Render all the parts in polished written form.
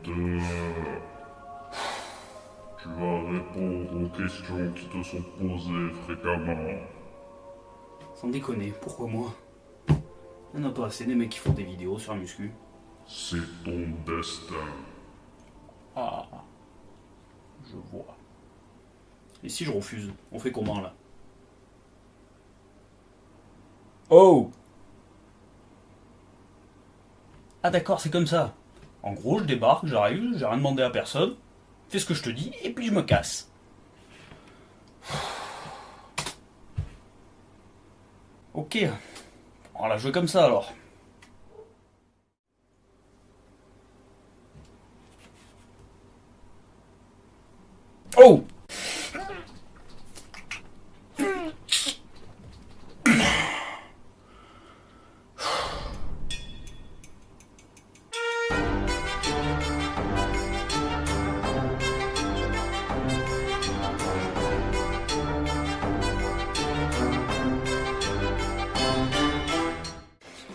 Tu vas répondre aux questions qui te sont posées fréquemment. Sans déconner, pourquoi moi? Il n'y en a pas assez des mecs qui font des vidéos sur la muscu. C'est ton destin. Ah, je vois. Et si je refuse, on fait comment là? Oh! Ah d'accord, c'est comme ça. En gros, je débarque, j'arrive, j'ai rien demandé à personne, fais ce que je te dis, et puis je me casse. Ok, on va la jouer comme ça alors. Oh!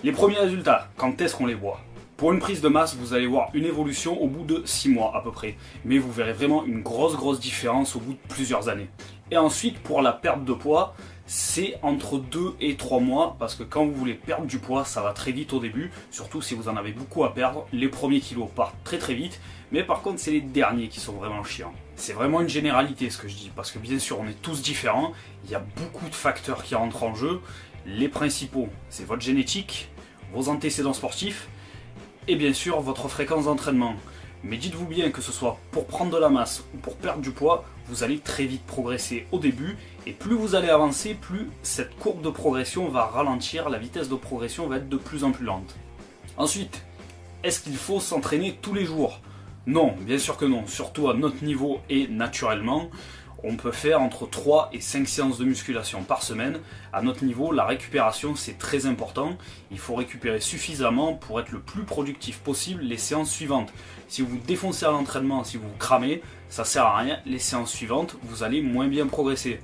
Les premiers résultats, quand est-ce qu'on les voit? Pour une prise de masse, vous allez voir une évolution au bout de 6 mois à peu près. Mais vous verrez vraiment une grosse différence au bout de plusieurs années. Et ensuite, pour la perte de poids, c'est entre 2 et 3 mois. Parce que quand vous voulez perdre du poids, ça va très vite au début. Surtout si vous en avez beaucoup à perdre. Les premiers kilos partent très vite. Mais par contre, c'est les derniers qui sont vraiment chiants. C'est vraiment une généralité ce que je dis. Parce que bien sûr, on est tous différents. Il y a beaucoup de facteurs qui rentrent en jeu. Les principaux, c'est votre génétique, vos antécédents sportifs et bien sûr votre fréquence d'entraînement. Mais dites-vous bien que ce soit pour prendre de la masse ou pour perdre du poids, vous allez très vite progresser au début et plus vous allez avancer, plus cette courbe de progression va ralentir, la vitesse de progression va être de plus en plus lente. Ensuite, est-ce qu'il faut s'entraîner tous les jours? Non, bien sûr que non, surtout à notre niveau et naturellement. On peut faire entre 3 et 5 séances de musculation par semaine. À notre niveau, la récupération, c'est très important. Il faut récupérer suffisamment pour être le plus productif possible les séances suivantes. Si vous vous défoncez à l'entraînement, si vous vous cramez, ça sert à rien. Les séances suivantes, vous allez moins bien progresser.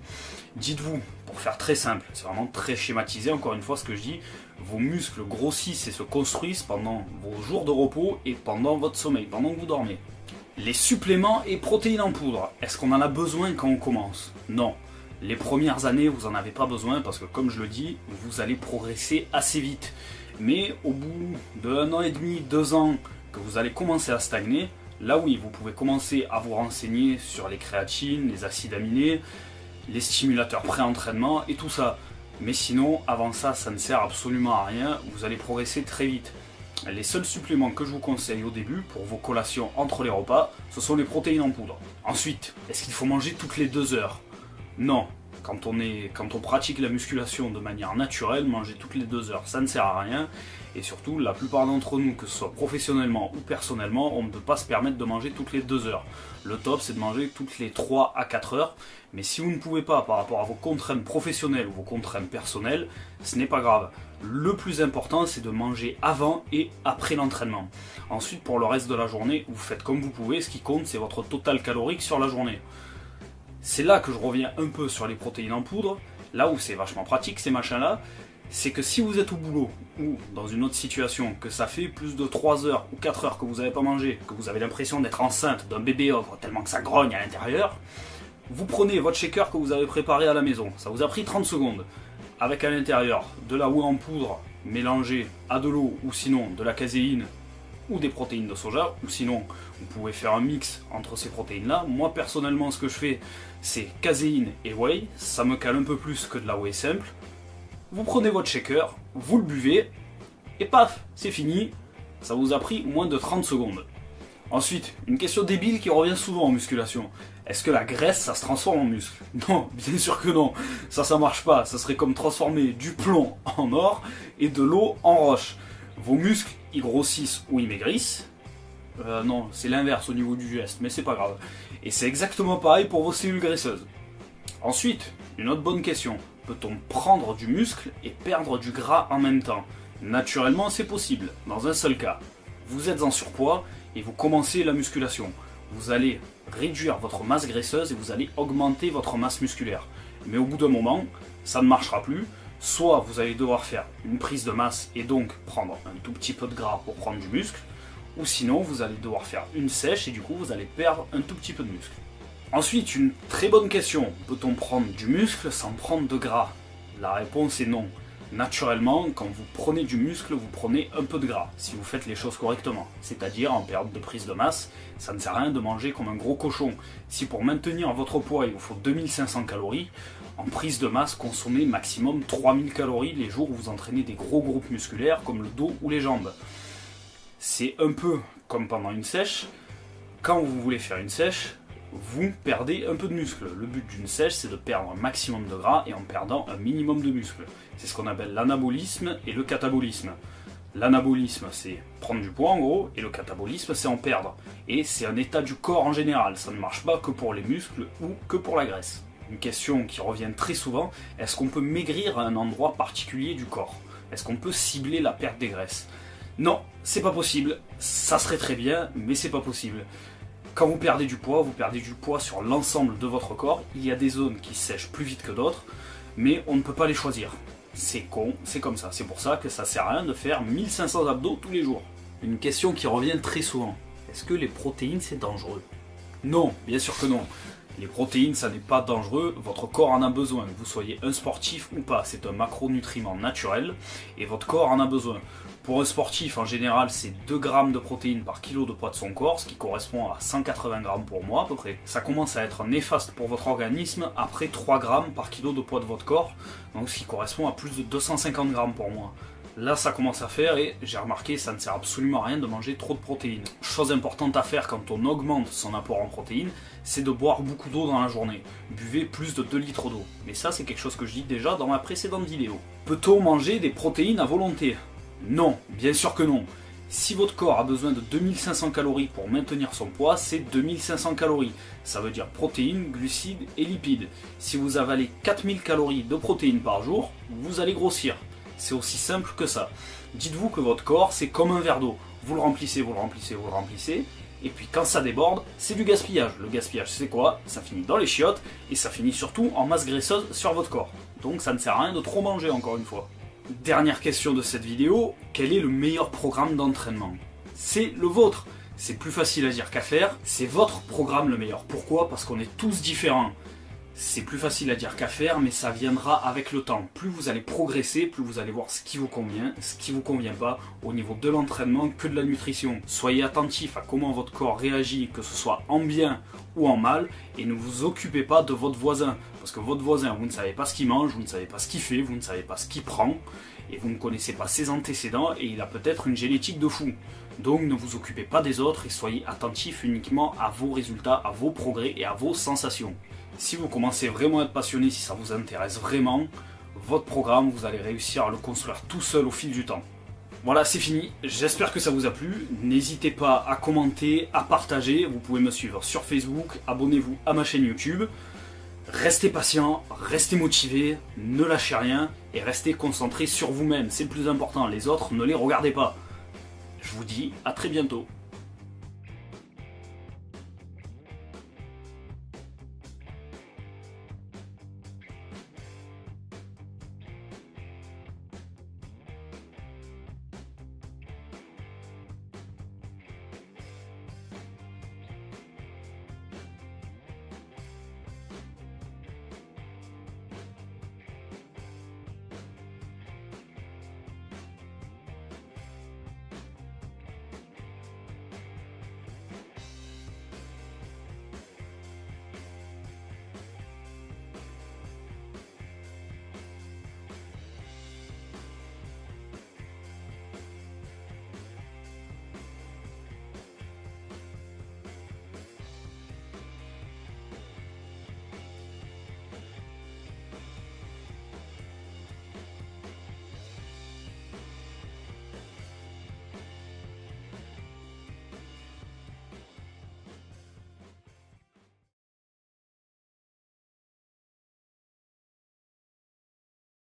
Dites-vous, pour faire très simple, c'est vraiment très schématisé, encore une fois ce que je dis, vos muscles grossissent et se construisent pendant vos jours de repos et pendant votre sommeil, pendant que vous dormez. Les suppléments et protéines en poudre, est-ce qu'on en a besoin quand on commence? Non. Les premières années, vous n'en avez pas besoin parce que, comme je le dis, vous allez progresser assez vite. Mais au bout d'1 an et demi, 2 ans, que vous allez commencer à stagner, là oui, vous pouvez commencer à vous renseigner sur les créatines, les acides aminés, les stimulateurs pré-entraînement et tout ça. Mais sinon, avant ça, ça ne sert absolument à rien, vous allez progresser très vite. Les seuls suppléments que je vous conseille au début pour vos collations entre les repas, ce sont les protéines en poudre. Ensuite, est-ce qu'il faut manger toutes les 2 heures? Non. Quand on pratique la musculation de manière naturelle, manger toutes les 2 heures, ça ne sert à rien. Et surtout, la plupart d'entre nous, que ce soit professionnellement ou personnellement, on ne peut pas se permettre de manger toutes les 2 heures. Le top, c'est de manger toutes les 3 à 4 heures. Mais si vous ne pouvez pas par rapport à vos contraintes professionnelles ou vos contraintes personnelles, ce n'est pas grave. Le plus important, c'est de manger avant et après l'entraînement. Ensuite, pour le reste de la journée, vous faites comme vous pouvez. Ce qui compte, c'est votre total calorique sur la journée. C'est là que je reviens un peu sur les protéines en poudre. Là où c'est vachement pratique, ces machins-là, c'est que si vous êtes au boulot ou dans une autre situation, que ça fait plus de 3 heures ou 4 heures que vous n'avez pas mangé, que vous avez l'impression d'être enceinte d'un bébé ogre tellement que ça grogne à l'intérieur, vous prenez votre shaker que vous avez préparé à la maison. Ça vous a pris 30 secondes. Avec à l'intérieur de la whey en poudre mélangée à de l'eau ou sinon de la caséine ou des protéines de soja, ou sinon vous pouvez faire un mix entre ces protéines-là. Moi personnellement, ce que je fais, c'est caséine et whey. Ça me cale un peu plus que de la whey simple. Vous prenez votre shaker, vous le buvez, et paf, c'est fini. Ça vous a pris moins de 30 secondes. Ensuite, une question débile qui revient souvent en musculation. Est-ce que la graisse, ça se transforme en muscle? Non, bien sûr que non. Ça marche pas. Ça serait comme transformer du plomb en or et de l'eau en roche. Vos muscles, ils grossissent ou ils maigrissent. Non, c'est l'inverse au niveau du geste, mais c'est pas grave. Et c'est exactement pareil pour vos cellules graisseuses. Ensuite, une autre bonne question. Peut-on prendre du muscle et perdre du gras en même temps? Naturellement, c'est possible, dans un seul cas. Vous êtes en surpoids et vous commencez la musculation. Vous allez réduire votre masse graisseuse et vous allez augmenter votre masse musculaire. Mais au bout d'un moment, ça ne marchera plus. Soit vous allez devoir faire une prise de masse et donc prendre un tout petit peu de gras pour prendre du muscle, ou sinon vous allez devoir faire une sèche et du coup vous allez perdre un tout petit peu de muscle. Ensuite, une très bonne question, peut-on prendre du muscle sans prendre de gras? La réponse est non. Naturellement, quand vous prenez du muscle, vous prenez un peu de gras, si vous faites les choses correctement. C'est-à-dire, en période de prise de masse, ça ne sert à rien de manger comme un gros cochon. Si pour maintenir votre poids, il vous faut 2500 calories, en prise de masse, consommez maximum 3000 calories les jours où vous entraînez des gros groupes musculaires comme le dos ou les jambes. C'est un peu comme pendant une sèche. Quand vous voulez faire une sèche, vous perdez un peu de muscle. Le but d'une sèche, c'est de perdre un maximum de gras et en perdant un minimum de muscle. C'est ce qu'on appelle l'anabolisme et le catabolisme. L'anabolisme, c'est prendre du poids en gros, et le catabolisme, c'est en perdre. Et c'est un état du corps en général, ça ne marche pas que pour les muscles ou que pour la graisse. Une question qui revient très souvent, est-ce qu'on peut maigrir à un endroit particulier du corps? Est-ce qu'on peut cibler la perte des graisses? Non, c'est pas possible. Ça serait très bien, mais c'est pas possible. Quand vous perdez du poids sur l'ensemble de votre corps. Il y a des zones qui sèchent plus vite que d'autres, mais on ne peut pas les choisir. C'est con, c'est comme ça. C'est pour ça que ça sert à rien de faire 1500 abdos tous les jours. Une question qui revient très souvent. Est-ce que les protéines, c'est dangereux? Non, bien sûr que non. Les protéines, ça n'est pas dangereux, votre corps en a besoin, que vous soyez un sportif ou pas, c'est un macronutriment naturel et votre corps en a besoin. Pour un sportif, en général, c'est 2 grammes de protéines par kilo de poids de son corps, ce qui correspond à 180 grammes pour mois à peu près. Ça commence à être néfaste pour votre organisme après 3 grammes par kilo de poids de votre corps, donc ce qui correspond à plus de 250 grammes pour mois. Là, ça commence à faire et j'ai remarqué ça ne sert absolument à rien de manger trop de protéines. Chose importante à faire quand on augmente son apport en protéines, c'est de boire beaucoup d'eau dans la journée. Buvez plus de 2 litres d'eau. Mais ça, c'est quelque chose que je dis déjà dans ma précédente vidéo. Peut-on manger des protéines à volonté? Non, bien sûr que non. Si votre corps a besoin de 2500 calories pour maintenir son poids, c'est 2500 calories. Ça veut dire protéines, glucides et lipides. Si vous avalez 4000 calories de protéines par jour, vous allez grossir. C'est aussi simple que ça. Dites-vous que votre corps, c'est comme un verre d'eau. Vous le remplissez, vous le remplissez, vous le remplissez. Et puis quand ça déborde, c'est du gaspillage. Le gaspillage, c'est quoi? Ça finit dans les chiottes et ça finit surtout en masse graisseuse sur votre corps. Donc ça ne sert à rien de trop manger, encore une fois. Dernière question de cette vidéo, quel est le meilleur programme d'entraînement? C'est le vôtre. C'est plus facile à dire qu'à faire. C'est votre programme le meilleur. Pourquoi? Parce qu'on est tous différents. C'est plus facile à dire qu'à faire, mais ça viendra avec le temps. Plus vous allez progresser, plus vous allez voir ce qui vous convient, ce qui vous convient pas, au niveau de l'entraînement que de la nutrition. Soyez attentif à comment votre corps réagit, que ce soit en bien ou en mal, et ne vous occupez pas de votre voisin. Parce que votre voisin, vous ne savez pas ce qu'il mange, vous ne savez pas ce qu'il fait, vous ne savez pas ce qu'il prend, et vous ne connaissez pas ses antécédents, et il a peut-être une génétique de fou. Donc ne vous occupez pas des autres et soyez attentif uniquement à vos résultats, à vos progrès et à vos sensations. Si vous commencez vraiment à être passionné, si ça vous intéresse vraiment, votre programme, vous allez réussir à le construire tout seul au fil du temps. Voilà, c'est fini. J'espère que ça vous a plu. N'hésitez pas à commenter, à partager. Vous pouvez me suivre sur Facebook. Abonnez-vous à ma chaîne YouTube. Restez patient, restez motivé, ne lâchez rien et restez concentré sur vous-même. C'est le plus important. Les autres, ne les regardez pas. Je vous dis à très bientôt.